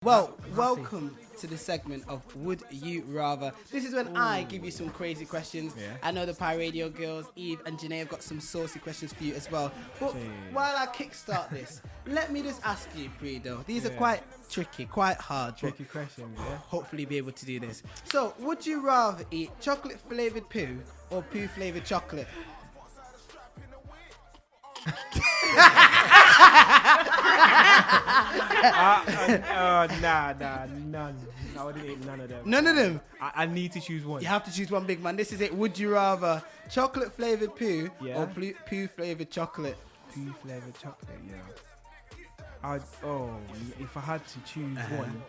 Well, welcome to the segment of Would You Rather. This is when I give you some crazy questions. Yeah. I know the Pie Radio girls, Eve and Janae, have got some saucy questions for you as well. But while I kickstart this, let me just ask you, Prido. These are quite tricky, quite hard. Tricky questions, yeah. Hopefully be able to do this. So, would you rather eat chocolate-flavoured poo or poo-flavoured chocolate? None. I wouldn't eat none of them. None of them? I need to choose one. You have to choose one, big man. This is it. Would you rather chocolate-flavoured poo Yeah. or poo-flavoured chocolate? Pea flavored chocolate, yeah. If I had to choose one,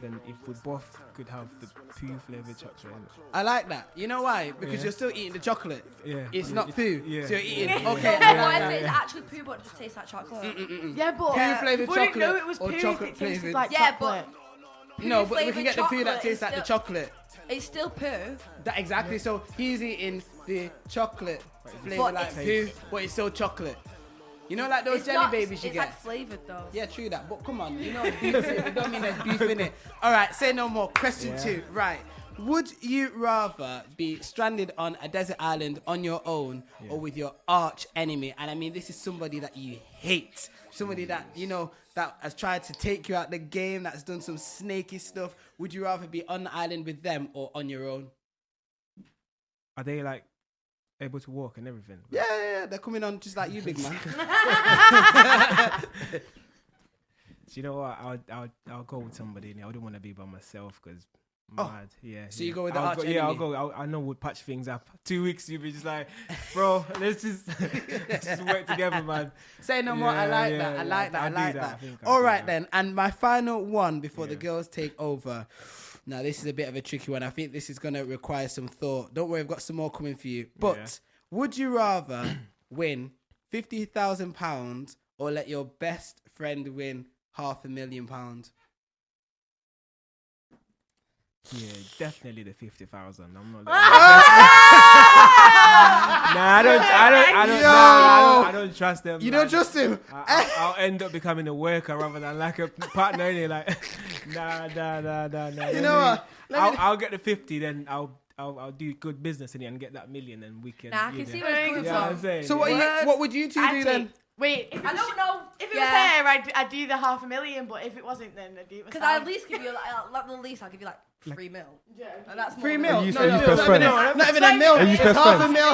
then if we both could have the pea flavored chocolate. I like that. You know why? Because Yeah. you're still eating the chocolate. Yeah. It's not poo. Yeah. So you're eating. Yeah. Okay. What I if like it's that. actually poo but it just tastes like chocolate? Yeah, but Poo-flavoured wouldn't chocolate know it was or poo if chocolate it tasted flavoured? like Yeah, chocolate. No, but we can Poo-flavoured get the poo that chocolate tastes is like the still- chocolate. It's still poo. That exactly. So he's eating the chocolate flavour But like it's- poo, but it's still chocolate. You know, like those It's jelly not- babies you it's get. like flavoured though. Yeah, true that. But come on, you know, beef it don't mean there's beef in it. All right, say no more. Question 2. Right. Would you rather be stranded on a desert island on your own or with your arch enemy? And I mean, this is somebody that you hate. Somebody that, you know, that has tried to take you out the game, that's done some snaky stuff. Would you rather be on the island with them or on your own? Are they like able to walk and everything? Yeah. They're coming on just like you, big man. Do you know what? I'll go with somebody. I wouldn't want to be by myself because mad. Yeah. So you go with the I'll arch go, enemy? Yeah, I'll go. I know we'll patch things up. 2 weeks, you'll be just like, bro, let's just work together, man. Say no more. I like that. I like that. I like that. All right then. And my final one before the girls take over. Now this is a bit of a tricky one. I think this is gonna require some thought. Don't worry, I've got some more coming for you. But would you rather win £50,000 or let your best friend win £500,000? Yeah, definitely the 50,000. I'm not. I don't trust them. You man. don't trust him? I'll end up becoming a worker rather than like a partner. Innit? Like, nah. You know what? I'll get the 50, then I'll do good business in it and get that million, and we can. Nah, I can see where it's coming Yeah, I'm from. saying. So what would you two do then? Wait, I don't know. If it was there, I'd do the $500,000, but if it wasn't, then I'd do it Because myself. I'll at least give you I'll give you like 3 mil. Yeah. And that's more 3 than- mil? you No, say you best friend? not even a mil. Are you It's best half a friends? mil.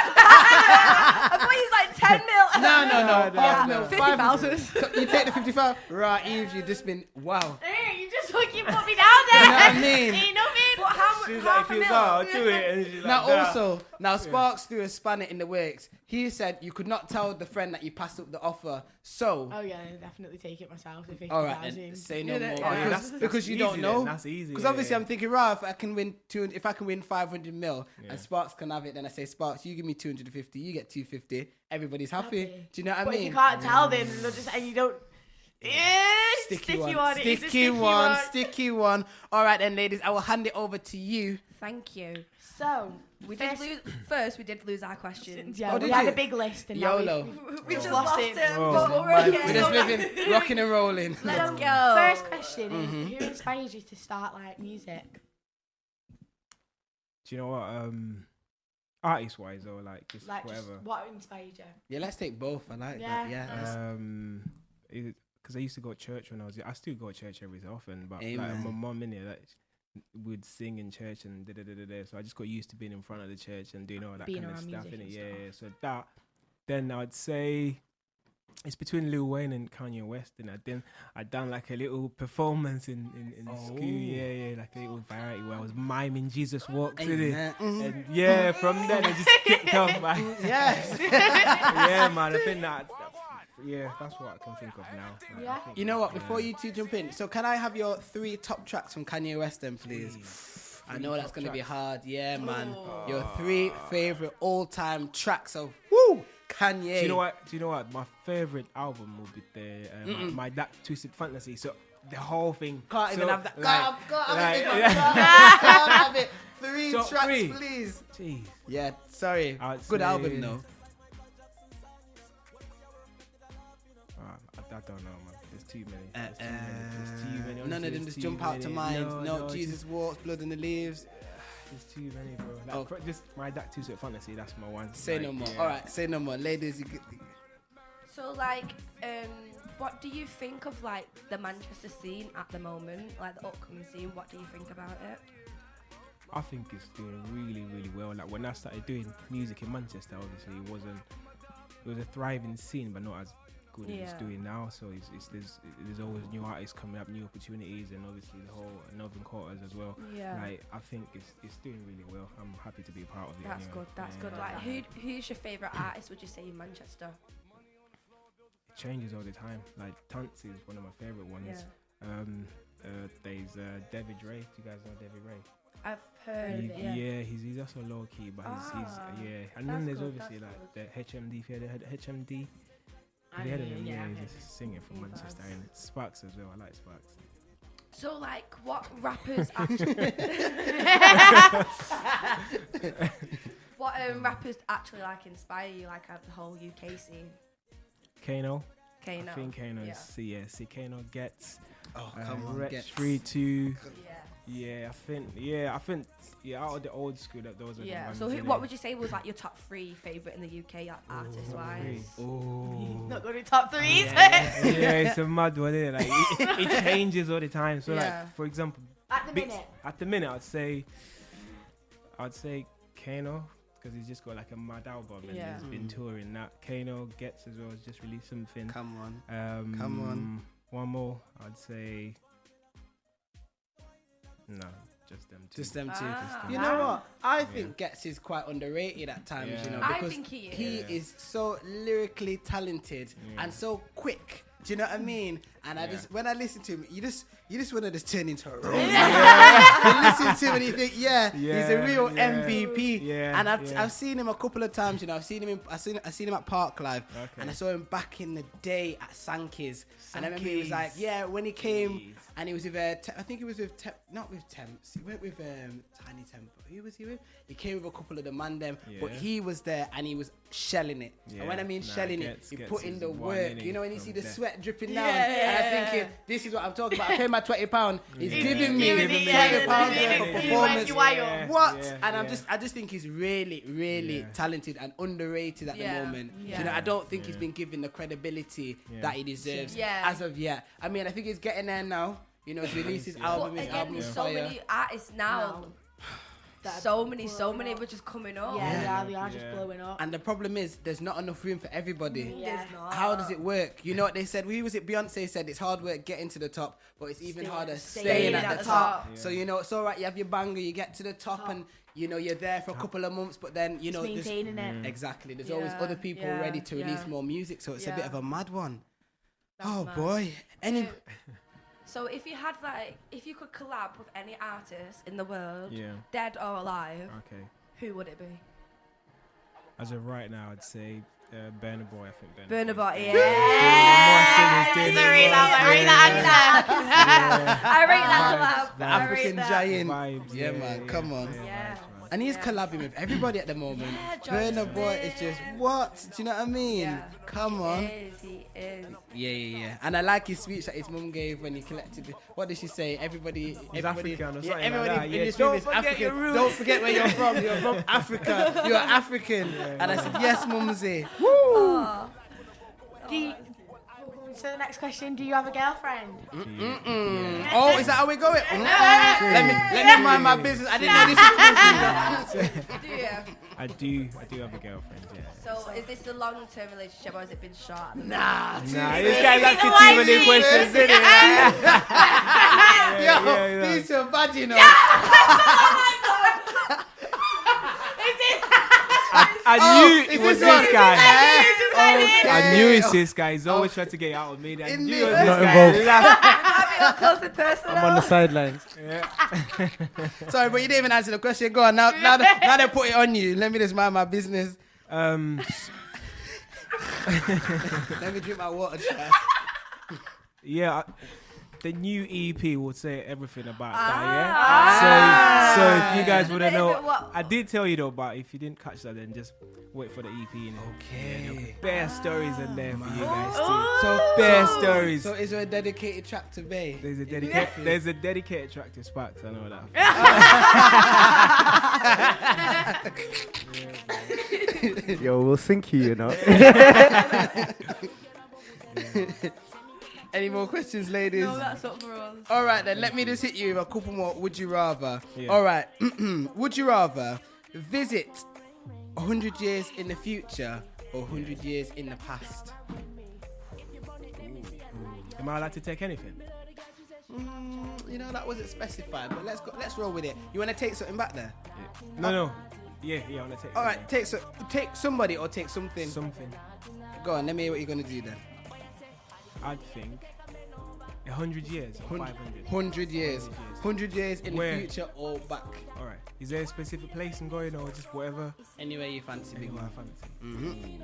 I thought he was like 10 mil. No. Half mil. 50,000. So you take the 55. Right, Eve, you've just been wow. Hey, you just fucking put me down there. You know what I mean? Ain't nothing. But how She's half like, a if mil? I'll do it, and she's Now like, also, Sparks threw a spanner in the works. He said you could not tell the friend that you passed up the offer. So, Oh yeah, I'd definitely take it myself. If all right, then say no more because you easy don't then, know. that's easy, Because yeah, obviously, yeah. I'm thinking, right, if I can win 200, if I can win 500 mil, and Sparks can have it, then I say, Sparks, you give me 250, you get 250. Everybody's happy. Happy. Do you know what I But mean? if you can't tell, then they'll just and you don't. Sticky one. It is a sticky one. Sticky one. All right, then, ladies, I will hand it over to you. Thank you. So We did lose our questions. Yeah, Oh, we did had you? a big list and YOLO. We just lost lost it. him. Oh, But we're man. okay. We're just living, rocking and rolling. Let's go. First question is who inspires you to start like music? Do you know what? Artist wise or like just Like whatever. just what inspired you? Yeah, let's take both. I like Yeah. that. Yeah. Because I used to go to church when I still go to church every so often, but like Amen. my mum in there, like, would sing in church and da. So I just got used to being in front of the church and doing all that Being kind of around stuff. music Innit? and Yeah. So that, then I'd say it's between Lil Wayne and Kanye West. And I done like a little performance in school. Yeah, like a little variety where I was miming Jesus Walks in it. Amen. And from then it just kicked off, man. Yes. Yeah, man. I think that's what I can think of now. Yeah. I think, You know what? Before you two jump in, so can I have your 3 top tracks from Kanye West then, please? I know that's going to be hard. Yeah, man. Your 3 favorite all-time tracks of Kanye. Do you know what? My favorite album will be the my That Twisted Fantasy. So the whole thing. Can't even have that. Like, Can't have it. 3 Top tracks, 3. please. Jeez. Yeah, sorry. I'd Good say- album, though. don't know, man. There's too many. There's too many. None of them just jump out to mind. No, Jesus walks, blood in the leaves. There's too many, bro. Like, just my That Two Sweet Fantasy. That's my one. Say no more. All right, say no more, ladies. So like, what do you think of like the Manchester scene at the moment, like the upcoming scene? What do you think about it? I think it's doing really, really well. Like when I started doing music in Manchester, obviously it was a thriving scene, but not as good as it's doing now. So there's always new artists coming up, new opportunities, and obviously the whole Northern Quarters as well. Yeah. Like I think it's doing really well. I'm happy to be a part of it. That's anyway. good. That's good. Like who's your favourite artist? Would you say in Manchester? It changes all the time. Like Tunts is one of my favorite ones. Yeah. There's David Ray. Do you guys know David Ray? I've heard of it. Yeah, he's also low key, but he's And then there's obviously like the HMD. If you had HMD, have you heard of him? Yeah, he's a singer from Manchester, and Sparks as well. I like Sparks. So like, what rappers actually? What rappers actually like inspire you, like at the whole UK scene? Kano. Kano. I think Kano is Kano gets. Oh, come on, Rex Gets. 3-2. Yeah. I think out of the old school that those are the ones. So what would you say was like your top 3 favourite in the UK artist wise? Oh. Not going to top 3s. Yeah, it's a mad one, isn't it? Like it changes all the time. So like for example, At the minute, I'd say Kano, because he's just got like a mad album and he's been touring that. Kano Gets as well has just released something. Come on. One more, I'd say. No, just them two. You know what? I think Gets is quite underrated at times, you know, because I think he is so lyrically talented and so quick. Do you know what I mean? And I just, when I listen to him, you just want to just turn into a robot. You listen to him and you think, he's a real MVP. Yeah, and I've seen him a couple of times. You know, I've seen him at Park Live, and I saw him back in the day at Sankey's. And I remember he was like, when he came, and he was with I think he was with not with Temps. He went with Tiny Temple. Who was he with? He came with a couple of the man them, but he was there and he was shelling it. And when I mean shelling it, he put in the work. You know, when you see the sweat dripping down, and I'm thinking, this is what I'm talking about. I paid my £20. He's giving me £20 worth of performance. What? And I just think he's really, really talented and underrated at the moment. You know, I don't think he's been given the credibility that he deserves as of yet. I mean, I think he's getting there now. You know, he's released his album. His album is so many artists now. So many were just coming up. They are just blowing up. And the problem is, there's not enough room for everybody. There's not. How does it work? You know what they said? Who was it? Beyonce said it's hard work getting to the top, but it's even harder staying at the top. So, you know, it's all right. You have your banger, you get to the top. And, you know, you're there for a couple of months, but then, you know, maintaining it. Exactly. There's always other people ready to release more music. So it's a bit of a mad one. That's mad. Boy. So if you could collab with any artist in the world, dead or alive, who would it be? As of right now, I'd say Burna Boy. I think Burna Boy, I rate that collab. The African giant. Vibes, Man, come on. Yeah. And he's collabing with everybody at the moment. Burna Boy is just what? Do you know what I mean? Yeah. Come on. He is. Yeah. And I like his speech that his mum gave when he collected. What did she say? Everybody African or something everybody like that. in Yeah, this don't room is forget African. your roots. Don't forget where you're from. You're from Africa. You're African. And I said, yes, mumsy. Woo! Oh. So the next question, do you have a girlfriend? Oh, is that how we going? Let me mind my business. I didn't know this was Do you? I do have a girlfriend, So is this a long-term relationship or has it been short? Nah, this guy's asking too many questions, isn't it? He's so bad, you know. I knew it was this guy. Okay. I knew it's this guy. He's always trying to get out of me. I knew it was this Not guy. I'm on the sidelines. Sorry, but you didn't even answer the question. Go on. Now they put it on you. Let me just mind my business. Let me drink my water. the new EP will say everything about that, yeah? So if you guys wouldn't know, I did tell you though, but if you didn't catch that, then just wait for the EP. Okay. Bare stories in there for you guys too. So Bare stories. So is there a dedicated track to Bay? There's a dedicated track to Sparks, I know that. Yo, we'll sync you, you know. Any more questions, ladies? No, that's up for us. All right, then. Let me just hit you with a couple more. Would you rather? Yeah. All right. Would you rather visit 100 years in the future or 100 years in the past? Am I allowed to take anything? You know, that wasn't specified, but let's roll with it. You want to take something back there? No. Yeah, I want to take All right, take somebody or take something. something. Go on, let me hear what you're going to do then. I'd think 100 years or 500. 100 years. 100 years in Where? the future or back. All right. Is there a specific place I'm going or just whatever? Anywhere you fancy, big Anywhere I man. fancy.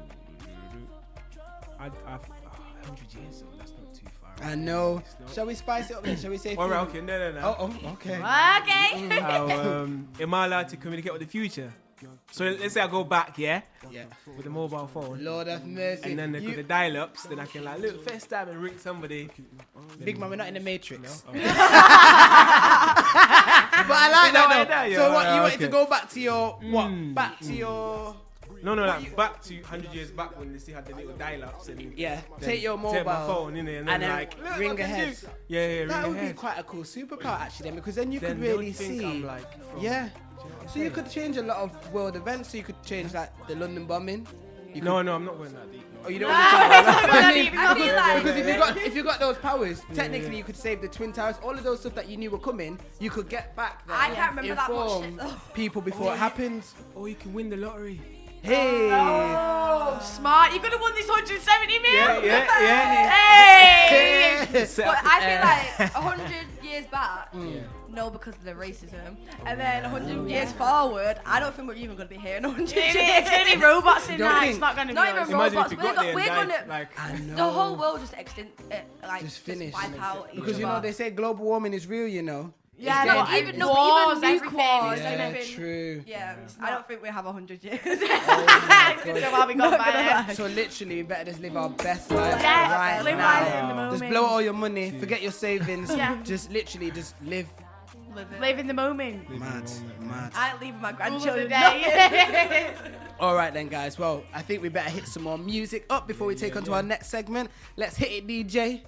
I'd 100 years, so that's not too far. I know. It's not. Shall we spice it up then? Shall we say? All right, okay, no. Oh, okay. Okay. Am I allowed to communicate with the future? So let's say I go back, yeah, Yeah. with a mobile phone, Lord have mercy. and then the dial-ups, then I can like look first time and ring somebody. Big man, we're not in the Matrix. Oh. But I like that though. Yeah, So what you wanted okay. to go back to your what? Back to your No, like back to 100 years back when they still had the little dial-ups and yeah. then Take your mobile take my phone in there and then like look, ring I can ahead. do- Yeah, That ring would be ahead. quite a cool superpower actually, then, because then you Then could they'll really think see. I'm like from- Yeah. Do you know what I'm So you saying? could change a lot of world events. So you could change like the London bombing. You could, No, I'm not going that deep. Oh, you don't want to talk about that. I mean, I feel like because if you got those powers, technically yeah. you could save the Twin Towers. All of those stuff that you knew were coming, you could get back there. I can't remember that much inform shit, though. people before it happens. Or you can win the lottery. Hey. Oh, smart. You could have won this 170 mil. Yeah. Hey. Set But up- I feel like 100 years back, no, because of the racism. And then 100 years forward, I don't think we're even going to be here in 100 years. It's going to be robots in Don't that. think- It's not going to be Not even us. Imagine robots. if you got there and We're died, gonna like, I know. the whole world just Just finished. wipe out. Because you know they say global warming is real. You know. Yeah, It's no, getting- even wars, nuke everything. wars, Yeah, anything. true. Yeah, I don't think we have 100 years. Good job, I'll be gone by then. So literally, we better just live our best life Yes, right live now. life in the moment. Just blow all your money, forget your savings. Yeah. Just literally, just live. Live in the moment. Mad. I ain't leaving my Rule of the grandchildren. day. All right then, guys. Well, I think we better hit some more music up before we take on to our next segment. Let's hit it, DJ.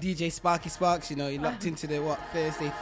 DJ Sparky Sparks. You know, you're locked into the what? Thursdays.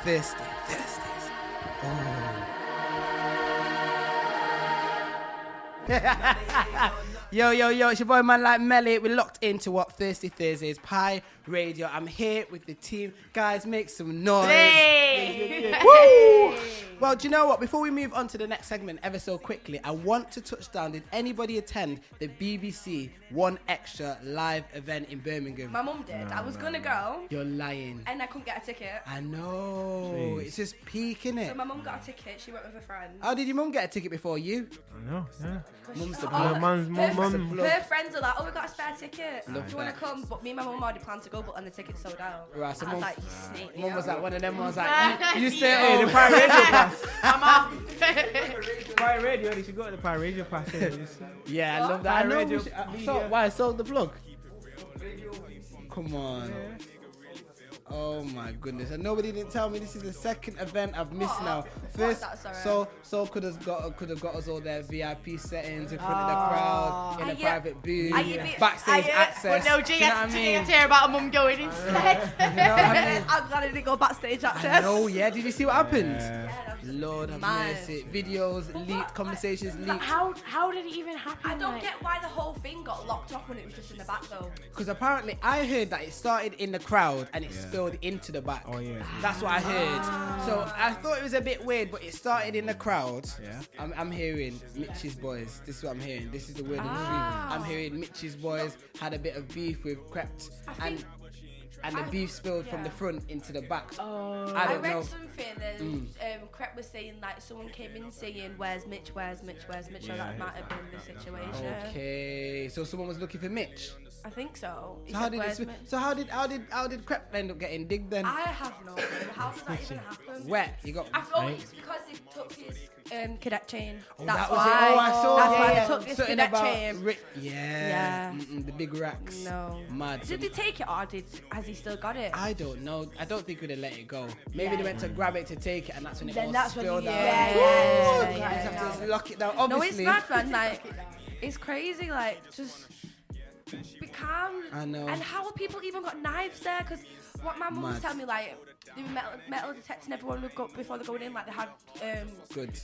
Yo, it's your boy Man Like Melly. We're locked into what Thursdays, Pie Radio. I'm here with the team. Guys, make some noise. Hey. Woo! Well, do you know what? Before we move on to the next segment ever so quickly, I want to touch down. Did anybody attend the BBC One Extra live event in Birmingham? My mum did. I was gonna go, You're lying. and I couldn't get a ticket. I know. Jeez. It's just peak, innit? So my mum got a ticket. She went with a friend. How did your mum get a ticket before you? I know, yeah. Mum's the Oh, blood. Mum. Her friends are like, oh, we got a spare ticket. Love Do you want that. to come? But me and my mum already planned to go, but and the ticket's sold out. Right, so I was mum- like, you snake me Mum was out. like one of them ones like, you stay Hey, home. the Pirate Radio Pass. I'm off. Pirate Radio, they should go to the Pirate Radio Pass. Yeah, I love that. I Pirate know. Radio we should- media. so, why? Sold the plug? Come on. Oh my goodness. And nobody didn't tell me this is the second event I've missed now. First, that, sorry? so could have got us all their VIP settings in front of the crowd, in Are the you- private booth, are you be- backstage are you- access. Well, no, Do G you know what I had mean? to hear about a mum going instead. You know what I mean? I'm glad I didn't go backstage I access. know, yeah. Did you see what happened? Yeah, that was Lord have mad. mercy. Videos leaked, conversations But leaked. how did it even happen? I don't like? get why the whole thing got locked up when it was just in the back though. Because apparently I heard that it started in the crowd and it spilled into the back. Oh, yeah. That's what I heard. So I thought it was a bit weird, but it started in the crowd. Yeah. I'm hearing Mitch's boys. This is what I'm hearing. This is the word of the truth. I'm hearing Mitch's boys had a bit of beef with Crept, and the beef spilled from the front into the back. I don't read know. something that Crep was saying like someone came in saying where's Mitch, so that might have been the situation. Okay, so someone was looking for Mitch. I think so. He So how said, did "Where's it, my-" so how did Crep end up getting digged then? I have no clue. How did that even happen? Wet. You got. I thought it's because they took his cadet chain. Oh, That's that was why. it. Oh, I saw. That's yeah, why yeah. they took his Something cadet about chain. Yeah. Yeah. The big racks. No. Mad. Did they take it or has he still got it? I don't know. I don't think we'd have let it go. Maybe Yeah. they went to grab it to take it, and that's when it Then all that's when spilled you- out. yeah, Woo! yeah, You yeah, just have yeah. to lock it down. No, it's Obviously. mad, man. Like, it's crazy. Like, just be calm. I know. And how have people even got knives there? Because what my mum was Mad. telling me, like, they were metal detecting everyone would go before they're going in. Like, they had Good.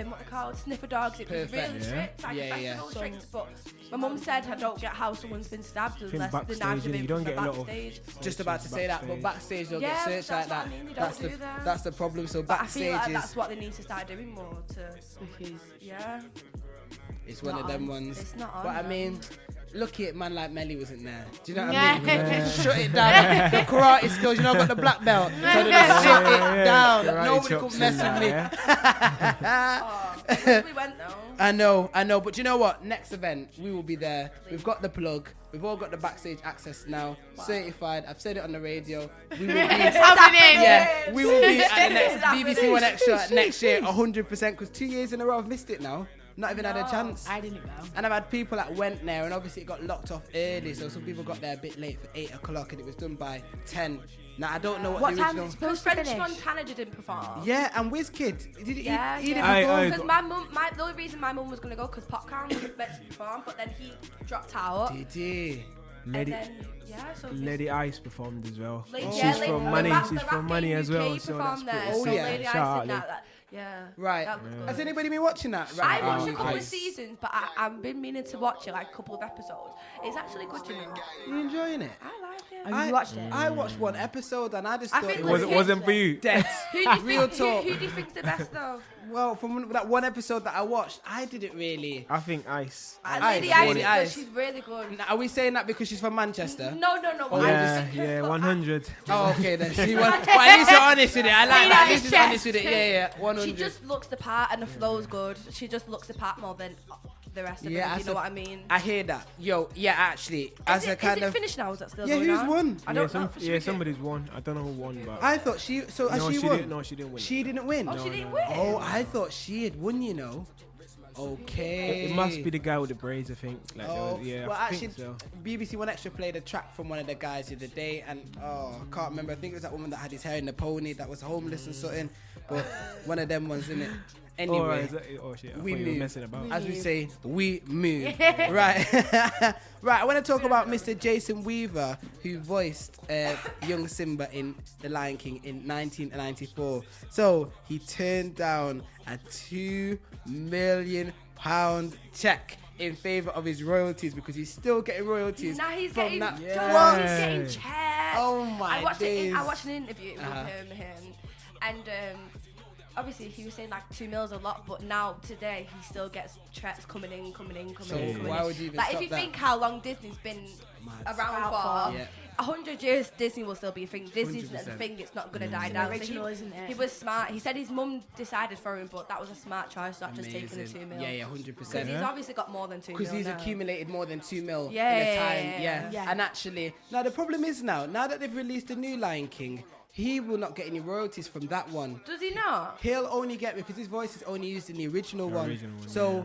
what they called sniffer dogs. It was Perfect. really Yeah. strict. Like, Yeah, yeah. real strict. But my mum said, I don't get how someone's been stabbed unless the backstage, knives have innit? been You don't from the get a lot of- backstage. Just about to say that, but backstage they'll Yeah, get searched like that's what that. I mean, they don't That's the do that. that's the problem. So But I backstage feel like is that's what they need to start doing more because it's one not of them on. ones. It's not on, But I no. mean, lucky it man like Melly wasn't there. Do you know what Yeah. I mean? Shut it down. The karate skills, you know, I got the black belt. So they just shut it down. Karate Nobody chops could mess and with me. that, yeah. Oh, we went though. I know, but you know what? Next event, we will be there. We've got the plug. We've all got the backstage access now. Certified. I've said it on the radio. We will be. happening. Yeah, we will be at the next It's happening. BBC One Extra next year, 100%. Because 2 years in a row, I've missed it now. Not even had a chance. I didn't go. And I've had people that went there, and obviously it got locked off early, so some people got there a bit late for 8 o'clock, and it was done by 10. Now I don't know what, What the time original. is it supposed to French finish? Montana didn't perform. Yeah, and WizKid. Did he? Yeah, he didn't yeah. I- Because my mum, the only reason my mum was gonna go because Popcorn was meant to perform, but then he dropped out. Did he? And Lady, then so Lady Ice performed as well. Lady, She's yeah, from the Money. rap- She's the from rap Money game as UK well. So that's performed there. cool. Oh, So yeah. Lady Shout Ice out, and Lady. that. Yeah. Right. That was good. Has anybody been watching that? I Right. watched a couple of Ice. seasons, but I've been meaning to watch it, like a couple of episodes. It's actually good, you know. You enjoying it? I like it. Have you watched it? I watched one episode and I just I thought think it It was wasn't for you. dead. Who do you Real think, talk. Who do you think's the best though? Well, from that one episode that I watched, I didn't really. I think Ice. Lady Ice, Ice Lady is Ice. good. She's really good. Now, are we saying that because she's from Manchester? No. Oh, I Yeah, just- yeah, look, 100. Oh, okay then. See, well, at least you're honest with it. I like that. At least Lady you're Ice honest with it. Yeah, She 100. just looks the part and the flow's good. She just looks the part more than the rest of Yeah, them, if I you know said- what I mean. I hear that. Yo, yeah, actually, as a kind is it of. finished now? Is that still Yeah, going who's on? won? I don't know. Yeah, somebody's won. I don't know who won, but I thought she. So has no, she she won? didn't. No, she didn't win. She didn't win. Oh, she didn't win. Oh, I thought she had won. You know. Okay. It must be the guy with the braids, I think. Like, there Oh, was- yeah, well, I actually, think so. BBC One Extra played a track from one of the guys the other day, and I can't remember. I think it was that woman that had his hair in the pony that was homeless and something. But one of them ones, isn't it? Anyway, Oh, is that, oh shit! I we thought you were move. messing about. As we say, we move. Right. Right, I want to talk about Mr. Jason Weaver, who voiced young Simba in The Lion King in 1994. So he turned down a £2 million check in favour of his royalties because he's still getting royalties. Now he's from getting, that. he's Yeah. getting checked. Oh my I watched days. I watched an interview with Uh-huh. him, and obviously he was saying like 2 mils a lot, but now today he still gets checks coming in. So why would you even Like stop if you that? think how long Disney's been Mad. around for, Yeah. 100 years Disney will still be a thing. Disney's a 100%. thing, it's not gonna die It's down. an So original, isn't it? He was smart. He said his mum decided for him, but that was a smart choice, not just taking the 2 mil. Yeah, Because 100%. he's obviously got more than 2 mil Because he's now. accumulated more than 2 mil Yeah, in a yeah, time. yeah, yeah. And actually, now the problem is now that they've released the new Lion King, he will not get any royalties from that one. Does he not? He'll only get, because his voice is only used in the original one. original one, So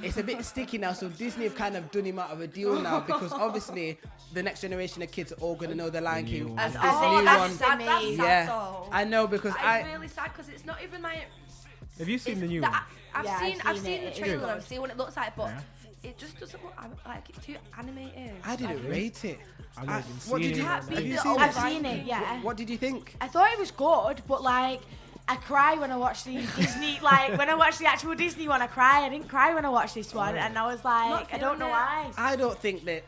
it's a bit sticky now. So Disney have kind of done him out of a deal now because obviously the next generation of kids are all going to know the Lion King. new as one. this Oh, new that's one. sad. That's sad Yeah, though. I know because That is really sad because it's not even like. Have you seen It's the new that- one? I've Yeah, seen I've seen it. the It is trailer. good. I've seen what it looks like, but Yeah. it just doesn't look like it's too animated. I didn't rate it. I've not even What seen did it. you? Can't Have beat you the seen old it? I've seen it, yeah. What did you think? I thought it was good, but like I cry when I watch the Disney, like when I watch the actual Disney one, I cry. I didn't cry when I watched this one, and I was like, I don't know why. I don't think the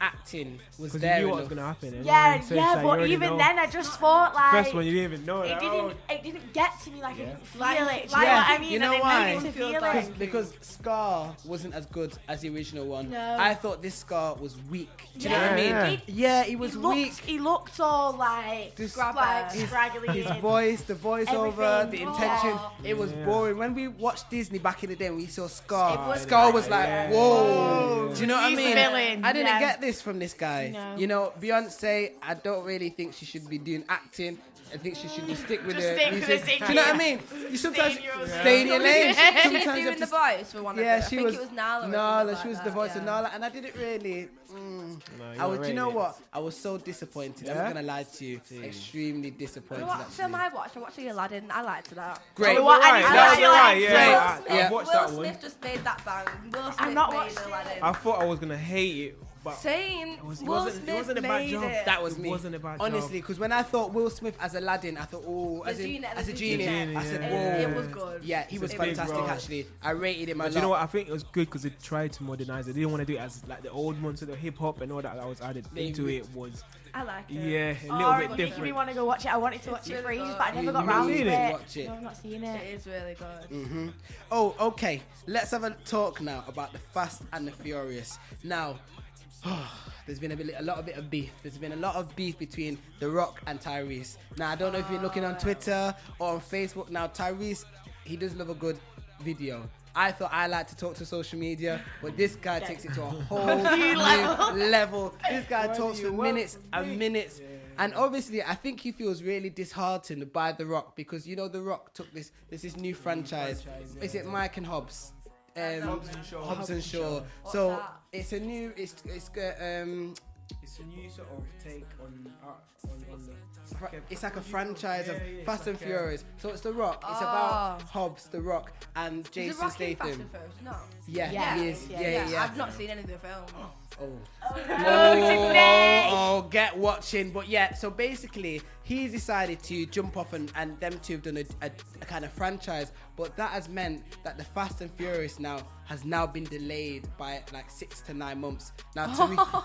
acting was Because there you knew what enough. was gonna happen. anyway, Yeah, so it's yeah, like you but already even know. then, I just thought like First one you didn't even know. it Like, didn't, oh, it didn't get to me. Like I didn't feel Like- it. like- Do you know what I mean? You know and why? I needed to feel Because- it. Because Scar wasn't as good as the original one. No. I thought this Scar was weak. Do you know what I mean? Yeah. Yeah, he was weak. He looked all like This- like His- scraggly. His and voice, the voiceover, over. everything. The intention, Oh. it was Yeah. boring. When we watched Disney back in the day, and we saw Scar. It was Scar was like, yeah. whoa. Do you know what I He's mean? the villain, I didn't yeah. get this from this guy. No. You know, Beyonce, I don't really think she should be doing acting. I think she should just stick with Just the stick with music. the singing. Do you know what I mean? You sometimes in your own stay in your lane. She was Sometimes you doing have the to voice for one of yeah, it. I she think was. it was Nala. or Nala, something she was like the that, voice of yeah. Nala, and I didn't really. you I was. weren't Do you know rating it. what? I was so disappointed. I'm Yeah? not gonna lie to you. Extremely disappointed. What film actually. I watched? I watched the Aladdin. I liked that. Great. Oh, what? I Right, need to that watch was it. right. Will Yeah, Smith, yeah. I watched Will that Smith one. just made that bang. Will Smith not made watched it. Aladdin. I thought I was gonna hate it, but Saying it Will wasn't. Smith It wasn't a bad made job. it. That was It me. wasn't a bad Honestly, job. because when I thought Will Smith as Aladdin, I thought, oh, The as genie, a the genie. genie, I said, yeah. whoa. It was good. Yeah, he was a big fantastic role. actually. I rated him a But lot. you know what? I think it was good because they tried to modernize it. They didn't want to do it as like the old ones, so the hip hop and all that was added into it was I like it. yeah a Oh, little it bit making me different. want to go watch it. I wanted to watch It's it for really ages, good. but I never You got not round to seen it. it? Watch it. No, I've not seen It it. is really good. Oh, okay. Let's have a talk now about the Fast and the Furious. Now, there's been a lot of beef. There's been a lot of beef between The Rock and Tyrese. Now, I don't know if you're looking on Twitter or on Facebook. Now, Tyrese, he does love a good video. I thought I like to talk to social media, but this guy takes it to a whole new level. This guy talks for minutes and minutes. And obviously, I think he feels really disheartened by The Rock because, you know, The Rock took this new franchise. Is it Mike and Hobbs? Hobbs and Shaw. So that? it's a new, it's It's a new sort of take on the. it's like a franchise of yeah, Fast and like Furious. So it's The Rock. It's Oh. about Hobbs, The Rock, and Is Jason the Rocky Fast Statham. and Furious? No. Yeah, Yeah. he is. Yeah, Yeah. I've not seen any of the films. Oh, get watching. But yeah, so basically, he's decided to jump off and them two have done a kind of franchise. But that has meant that the Fast and Furious has now been delayed by like 6 to 9 months. Now,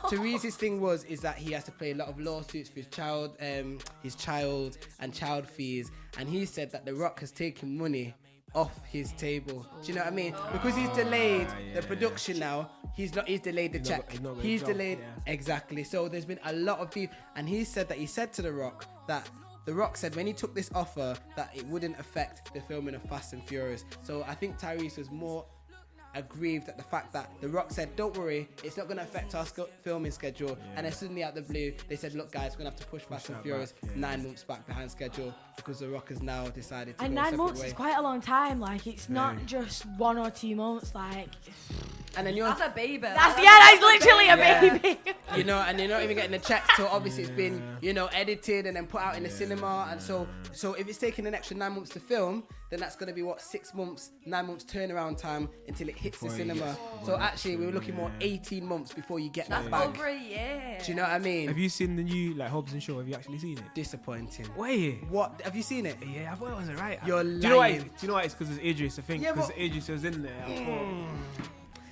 Teresa's thing is that he has to pay a lot of lawsuits for his child and child fees. And he said that The Rock has taken money off his table. Do you know what I mean? Because he's delayed the production now. He's delayed the check. he's not gonna He's jump, delayed yeah. exactly. So there's been a lot of beef, and he said to The Rock that The Rock said when he took this offer that it wouldn't affect the filming of Fast and Furious. So I think Tyrese was more aggrieved at the fact that The Rock said, don't worry, it's not going to affect our filming schedule. And then suddenly out the blue, they said, look guys, we're going to have to push Fast and that Furious back, yeah. 9 months back behind schedule because The Rock has now decided to And go a 9 separate months way. is quite a long time. Like, it's not just 1 or 2 months. Like, And then you're That's a baby. that's literally a Yeah. baby. you know, and you're not even getting the check till obviously it's been, edited and then put out in the cinema. And so if it's taking an extra 9 months to film, then that's going to be 6 months, 9 months turnaround time until it hits the cinema. So actually, we were looking more 18 months before you get That's that back. over a year. Do you know what I mean? Have you seen the new like Hobbs and Shaw? Have you actually seen it? Disappointing. Wait. What? Have you seen it? Yeah, I thought it was alright. You're Do you know why? lying. Do you know why? It's because it's Idris. I think Yeah, because but- Idris was in there. I thought,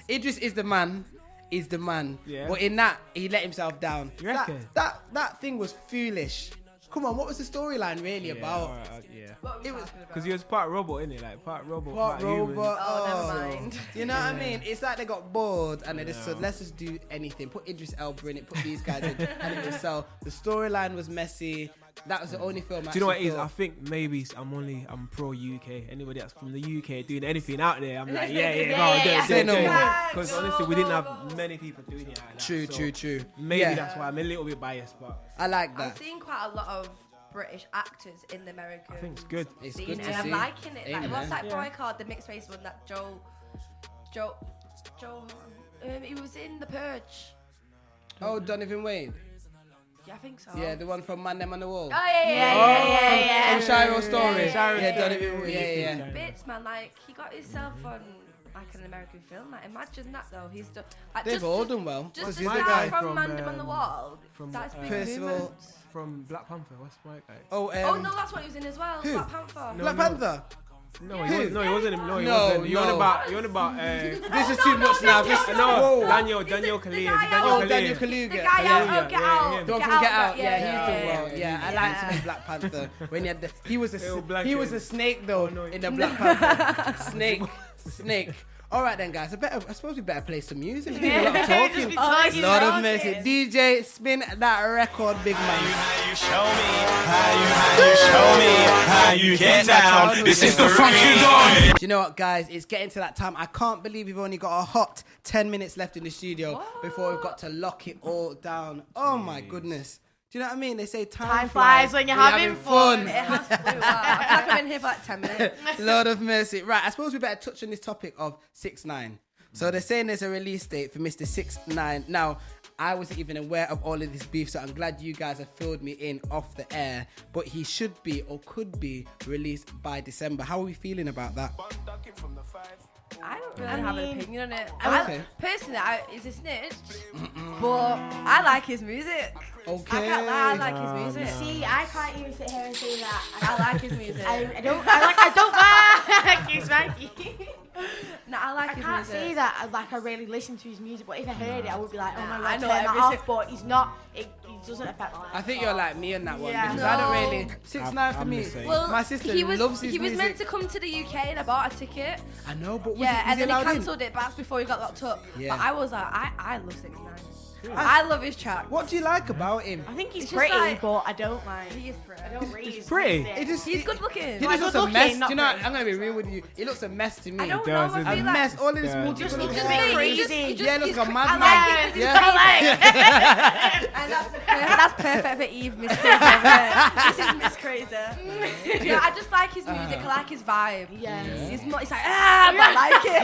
Idris is the man. Is the man. Yeah. But in that, he let himself down. You reckon? That thing was foolish. Come on, what was the storyline really about? yeah. It was Because he was part robot, innit? Like part robot, part human. robot. Oh, never mind. You know what I mean? It's like they got bored and they just said, let's just do anything. Put Idris Elba in it, put these guys in, and it was so. The storyline was messy. That was the only film. Do you know what it is? I think maybe I'm pro UK. Anybody that's from the UK doing anything out there, I'm like, yeah, Say no more. Because honestly, we didn't have many people doing it like that. True. Maybe Yeah. that's why I'm a little bit biased, but I like I'm that. seeing quite a lot of British actors in the American I think it's good. It's scene, good and to I'm see. liking it. Like, Amen. what's that Yeah. boy called? The mixed race one that Joe. He was in The Purge. Oh, Donovan Wayne. Yeah, I think so. Yeah, the one from Man Them on the Wall. Oh yeah. From Shiro's Story. Shiro Yeah, Story. Donovan Wayne. Yeah. Bits, man. Like he got himself on like an American film. Like imagine that though. He's done. Like, They've all done well. Just Was the he my the guy guy from from, Man on the Wall. from, That's big Percival- movements. From Black Panther. What's my guy? Oh, Oh no, that's what he was in as well. who? Black Panther. No. Black Panther. No, Yeah. he wasn't. No, he wasn't. No, he No, wasn't. You're no. on about. You're on about. This is too much now. This No, Whoa. Daniel the Kaluuya. guy Oh, out- Daniel The Kaluuya. guy out Yeah, of Get yeah, Out. yeah. The one Get from Get Out, Out, yeah, he's done well. yeah. Yeah, I liked him in Black Panther when he had he was Little black he was kid. a snake though no. in the Black Panther. Snake. All right then, guys. I suppose we better play some music. There's been a lot of talking. talking. Lord of mercy. DJ, spin that record, big man. How you show me, how you show me, how now you get down. This is the fucking dawn. Do you know what, guys? It's getting to that time. I can't believe we've only got a hot 10 minutes left in the studio before we've got to lock it all down. Oh my goodness. Do you know what I mean? They say time flies when you're having fun. It has flew out. I feel like I've been here for like 10 minutes. Lord of mercy. Right, I suppose we better touch on this topic of 6ix9ine. So they're saying there's a release date for Mr. 6ix9ine. Now, I wasn't even aware of all of this beef, so I'm glad you guys have filled me in off the air. But he should be or could be released by December. How are we feeling about that? I don't really have an opinion on it. Okay. Personally, he's a snitch, but I like his music. Okay. I can't lie, I like his music. See, I can't even sit here and say that. I like his music. I don't Excuse me. No, I like I his can't music. say that I really listen to his music, but if I heard it, I would be like, oh my god, I turn know that every off. single- But he's not. It doesn't affect my life. I think you're like me on that one Yeah. because I don't No. really 6ix9ine for I'm me. the same. Well, My sister he was loves his he was music. meant to come to the UK and I bought a ticket. I know, but was Yeah, he and then he allowed in? cancelled it, but that's before he got locked up. Yeah. But I was like, I love 6ix9ine. I love his track. What do you like about him? I think he's It's just pretty, like- but I don't like. He is pretty. I don't read his pretty. music. He just, He's good looking. He No, just looks good a looking, mess. Do not you know? pretty. I'm gonna be real with you. He looks a mess to me. I don't know. does, I it feel A does. like mess. All of this Yeah. multicolored Just looks hair. very He crazy. Yeah, looks like a I madman. like it. Yeah. And that's perfect for Eve, Miss Crazy. over here. This is Miss Crazy. Yeah, I just like his music. I like his vibe. Yeah. He's like, but I like it.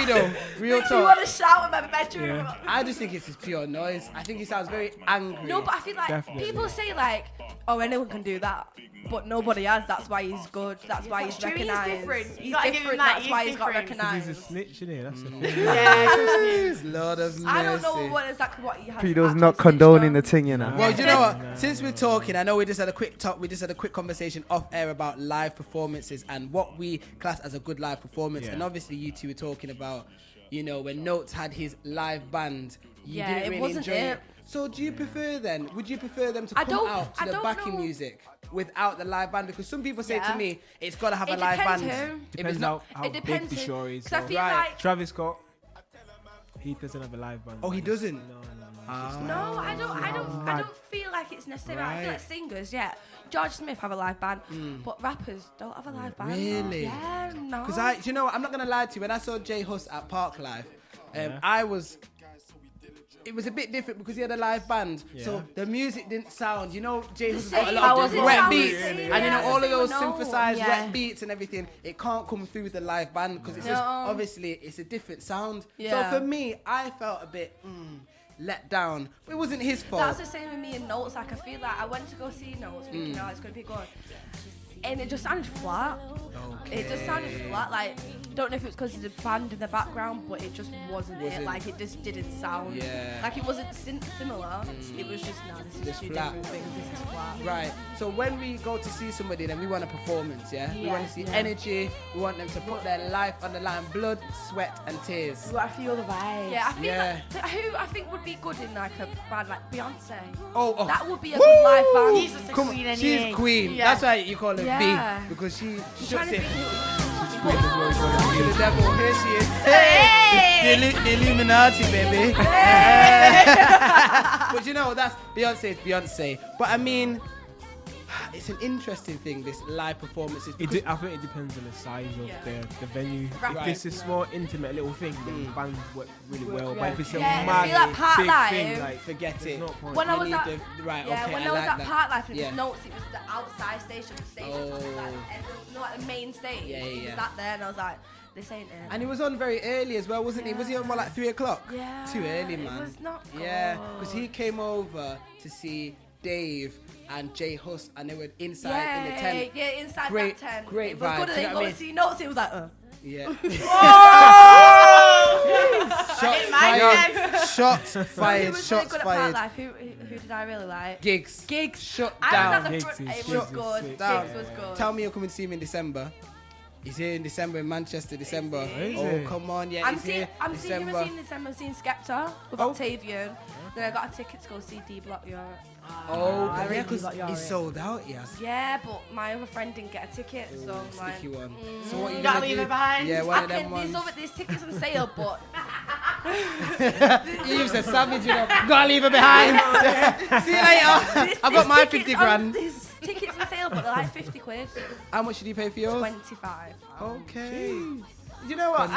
Prido, real You talk. want to shout in my bedroom? Yeah. I just think it's just pure noise. I think he sounds very angry. No, but I feel like Definitely. people say like, oh, anyone can do that, but nobody has. That's why he's good. That's why he's True, he's recognised. different. You He's gotta give him different. that, That's he's why he's got different. 'Cause recognised. he's a snitch, innit? That's the thing. Yeah, trust me. Lord of mercy. I don't know what exactly what he has. Prido's actually not snitched condoning on. the thing, you know. Well, do you know what? Since we're talking, I know we just had a quick talk. We just had a quick conversation off air about live performances and what we class as a good live performance. Yeah. And obviously, you two were talking about, you know, when Notes had his live band. You Yeah, didn't it really wasn't enjoy it. So, do you prefer then? Would you prefer them to I come don't- out to I the don't backing know. music without the live band? Because some people say to Yeah. me, it's got to have a It live depends band. who. If it's Depends not, how It big depends the who- show is. 'cause I though. feel Right. like Travis Scott, he doesn't have a live band. Oh, he doesn't? No. no, I don't feel like it's necessary. I feel Right. like singers, yeah. George Smith have a live band, but rappers don't have a live band. Really? Yeah, no. Because do you know what? I'm not gonna lie to you. When I saw Jay Huss at Park Live, Yeah. It was a bit different because he had a live band, so Yeah. the music didn't sound. You know, Jay Huss has same. got a It lot of doesn't wet sound the beats, same. and you Yeah, know it's all the of those same note. synthesized Yeah. wet beats and everything. It can't come through with the live band because it's just No. obviously it's a different sound. Yeah. So for me, I felt a bit let down. It wasn't his fault. That's the same with me and Notes. Like I feel like I went to go see Notes, thinking, oh, it's gonna be good, and it just sounded flat. It just sounded flat. Like, don't know if it was because of the band in the background, but it just wasn't it. Like it just didn't sound. Yeah. Like it wasn't similar. It was just this is Just two flat. different things. This is flat. Right. So when we go to see somebody, then we want a performance, yeah? We Yeah, want to see yeah. energy. We want them to put their life on the line, blood, sweat, and tears. You gotta feel the vibe. Yeah, I feel Yeah. like who I think would be good in like a band like Beyonce. Oh. That would be a good live band. She's just a Come on, queen anyway. she's queen. Yeah. That's why you call her Yeah. B, because she I'm shuts trying to it. think who. To the devil, here she is. Hey! The Illuminati, baby. But you know, that's Beyonce's Beyonce. But I mean, it's an interesting thing, this live performances. I think it depends on the size of the venue. Right. If it's a small, intimate little thing, then bands work really well. But if it's a Yeah, I mad, feel like Park big Live, thing, like forget there's it. no point. When I You was need at right, yeah, okay, when I I was like at that. Park Life and it Yeah. was Notes, it was the outside station. The stage was like, like the main stage. Yeah, It yeah. was that there, and I was like, this ain't it. And it was on very early as well, wasn't he? Was he on like 3 o'clock? Yeah, Too early, it man. was not Yeah, good. because he came over to see Dave and Jay Huss, and they were inside in the tent. Yeah, inside Great- that tent. great It was vibe, good, do and you then know what I go see Notes. It was like, Yeah. Oh! Shots my fired. Shots Who fired. was really Shots good at Park fired. Life? Who did I really like? Gigs. Gigs. Shut I down. was at the Gigs front. is- It Gigs was is good. sick. Down. Gigs was good. Tell me you're coming to see him in December. He's here in December in Manchester, December. Is Oh, he? come on, yeah, I'm he's seeing here. December. I'm seeing Skepta with Oh. Octavian. Then I got a ticket to go see D Block Europe. Oh, I yeah, really because got your he's it. sold out, yes. Yeah, but my other friend didn't get a ticket, so I'm like, Sticky one. So what you You gotta gonna leave do? it behind. Yeah, one I of them can, ones. there's tickets on sale, but Eve's a savage, you know. Gotta leave her behind. See you later. I got my 50 grand. There's tickets on sale, but they're like 50 quid. How much did you pay for yours? 25. Okay. You know what?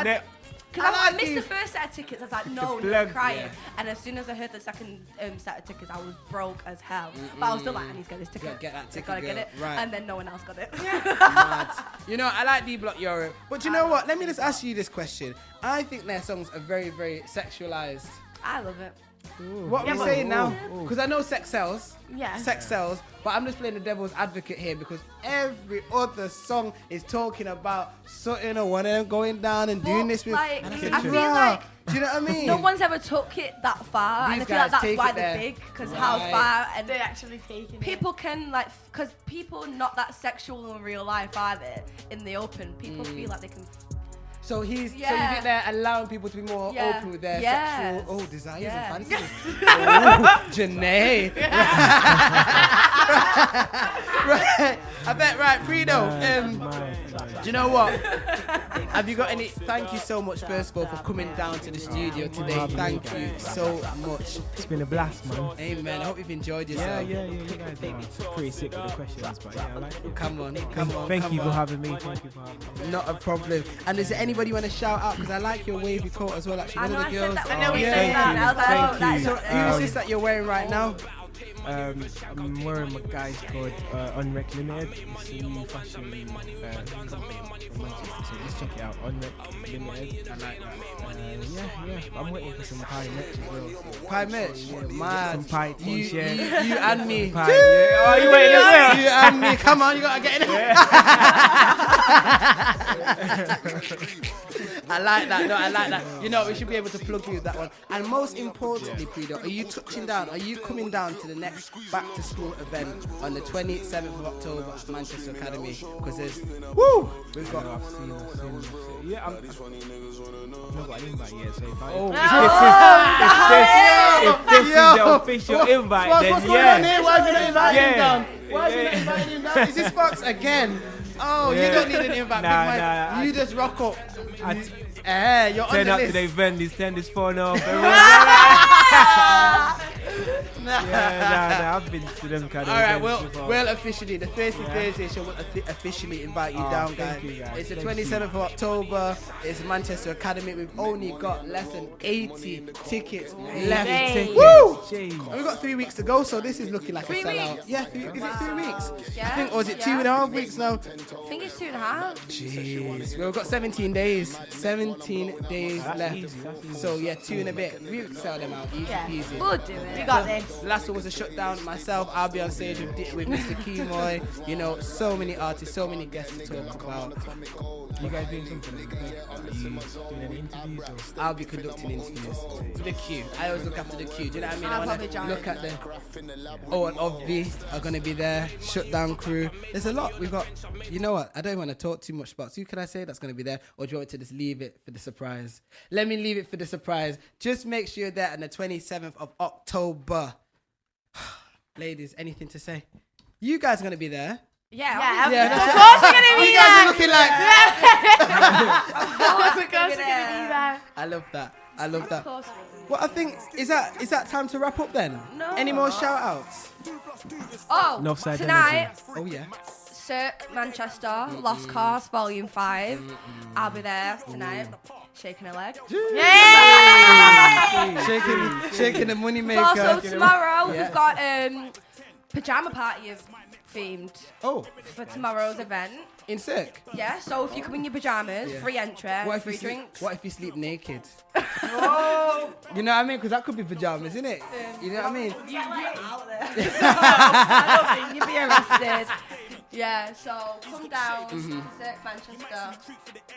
Because I missed the these- first set of tickets. I was like, no, plug, no, crying. yeah. And as soon as I heard the second set of tickets, I was broke as hell. But I was still like, I need to get this ticket. Get that I ticket, gotta get girl. it. Right. And then no one else got it. Mad. You know, I like D Block Europe. But you know what? Let me just ask you this question. I think their songs are very, very sexualized. I love it. What are we saying now? Because I know sex sells. Yeah. Sex sells. But I'm just playing the devil's advocate here because every other song is talking about something or one of them going down and doing this with. Like, and I said, feel "Bruh." like Do you know what I mean? no one's ever took it that far. These And I feel like guys that's take why it they're there. big. Because how Right. far. And They're actually taking people can, like, because people not that sexual in real life either. In the open, people feel like they can. So he's so you Yeah. think they're allowing people to be more Yeah. open with their Yes. sexual desires Yes. and fantasies. Oh, Janae. Right. I bet right, Prido. Do you know what? Have you got any? Thank you so much, first of all, for coming down to the studio today. Thank you so much. It's been a blast, man. Amen. I hope you've enjoyed Yeah, yourself. you guys are pretty sick with the questions, but yeah, I like it. Come on. Thank you come for on. having me. Thank you for having me. Not a problem. And is there anybody you want to shout out? Because I like your wavy coat as well. Actually, I one know of I the said girls. that. I know we when you said said that. I was like, Thank oh, that's you. So who is this that you're wearing right now? I'm wearing my guys called Unrec Limited. It's a new fashion company from Manchester, so just check it out. Unrec Limited. I like that. Yeah. I'm waiting for some pie merch as well. So. Pie merch. Mad. Some pie You t-shirt. you and me. Pie, yeah. Oh, you waiting as well? You and me. Come on, you gotta get in. I like that. No, I like that. You know, we should be able to plug you with that one. And most importantly, Prido, are you touching down? Are you coming down to the next back to school event on the 27th of October at Manchester Academy? Because there's we've got. I've seen. Yeah, I've not got an invite yet, so if this is the official invite, then What's yeah. going on here? Why is he not inviting him Yeah. down? Why is he not inviting him down? Is this Fox again? Oh, you Yeah. don't need an invite, Nah, big man. nah, You just rock up. I You're on turn the up list. to the event, turn this phone off. Nah, I've been to them kind of All right, events before. well, officially, the Thursday Thursday show will officially invite you down, thank guys. you, guys. It's the Thank 27th of October. It's Manchester Academy. We've only got less than 80 tickets left. Hey. Woo! Jeez. And we've got 3 weeks to go, so this is looking like 3 a sellout. weeks? Yeah, is it 3 weeks? Yeah. I think, or is it Yeah. 2.5 weeks now? I think it's 2.5. Jeez, we've got 17 days. 17 days left. easy, that's easy. So yeah, 2 and a bit. We can sell them out easy Yeah. peasy. We'll do it. You got this. The last one was a shutdown. Myself, I'll be on stage with Mr. Keymoy. You know, so many artists, so many guests to talk about. You guys doing something? Are you doing any interviews? Or? I'll be conducting interviews. The queue. I always look after the queue. Do you know what I mean? I'll I probably want join. to look at the. Oh, and Obvi are going to be there. Shutdown crew. There's a lot. We've got. You know what? I don't want to talk too much about. So who can I say that's going to be there? Or do you want me to just leave it for the surprise? Let me leave it for the surprise. Just make sure you're there on the 27th of October. Ladies, anything to say? You guys are going to be there. Yeah, Yeah, Of course we're gonna be You guys are there. looking like. Of course we're gonna be there. I love that. I love that. Of course. Well, I think is that time to wrap up then? No. Any more shout outs? Oh, Northside tonight, Oh yeah. Cirque Manchester, Lost Cars Volume 5. I'll be there tonight, shaking a leg. Shaking the money maker. Also, tomorrow Yeah. we've got pajama party themed Oh, for tomorrow's event. in Cirque. Yeah, so if you come in your pajamas, Yeah. free entry, What if free you sleep, drinks. what if you sleep naked? Oh. You know what I mean? Because that could be pajamas, isn't it? You know what I mean? You'd be arrested. Yeah, so come down to Cirque Manchester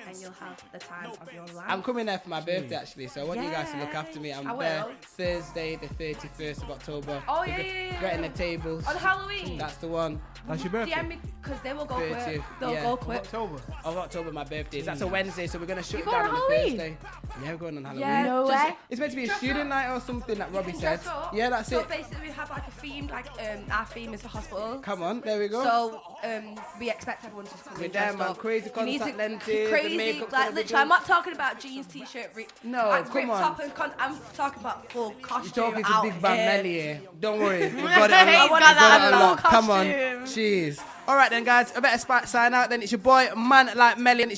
and you'll have the time of your life. I'm coming there for my birthday actually, so I want you guys to look after me. I'm I there will. Thursday, the 31st of October. Oh, We're yeah, go- yeah, yeah, Getting yeah. the tables. On Halloween. That's the one. That's your birthday? DM me because they will go 30th, quick. They'll yeah. go quick. October. Of October, my birthday. That's a Wednesday, so we're gonna shut You it down going on on a Halloween? Thursday. Yeah, we're going on Halloween. Yeah, No just- way. It's meant to be a student night or something that Robbie said. dress up. Yeah, that's so it. basically we have like a themed, like our theme is the hospital. Come on, there we go. So we expect everyone to come We're in there, dressed man. up. Crazy You need contact to- lenses, the crazy, makeup's like gonna be literally. I'm good. not talking about jeans, t-shirt, No, like, come ripped on. top and I'm talking about full costume. You're talking to out Big Bang here. Melly here. Don't worry, we got it He's unlocked. got that We got it full unlocked. Come on, costume. jeez. All right then, guys. I better sign out. Then it's your boy, Man Like Melly.